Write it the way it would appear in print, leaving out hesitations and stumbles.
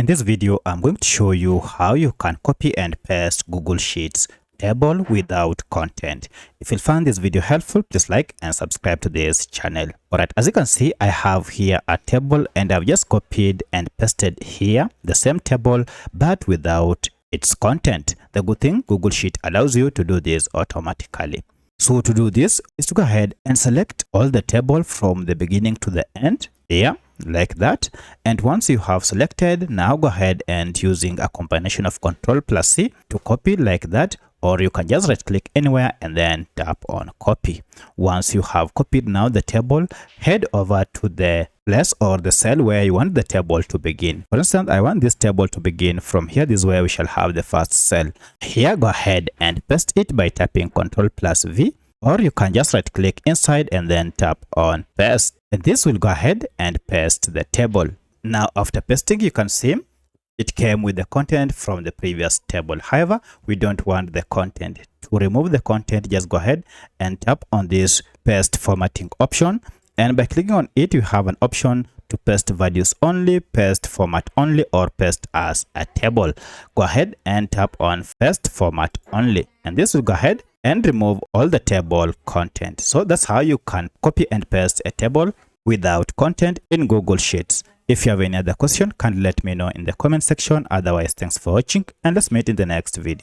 In this video, I'm going to show you how you can copy and paste Google Sheets table without content. If you find this video helpful, please like and subscribe to this channel. Alright, as you can see, I have here a table and I've just copied and pasted here the same table but without its content. The good thing, Google Sheet allows you to do this automatically. So to do this is to go ahead and select all the table from the beginning to the end here, like that. And once you have selected, now go ahead and using a combination of Ctrl+C to copy like that, or you can just right click anywhere and then tap on copy. Once you have copied now the table, head over to the place or the cell where you want the table to begin. For instance, I want this table to begin from here. This is where we shall have the first cell. Here, go ahead and paste it by tapping Ctrl+V, or you can just right click inside and then tap on paste. And this will go ahead and paste the table. Now after pasting, you can see it came with the content from the previous table. However, we don't want the content. To remove the content, just go ahead and tap on this paste formatting option. And by clicking on it, you have an option to paste values only, paste format only, or paste as a table. Go ahead and tap on paste format only. And this will go ahead and remove all the table content. So that's how you can copy and paste a table without content in Google Sheets. If you have any other question, kindly let me know in the comment section. Otherwise, thanks for watching and let's meet in the next video.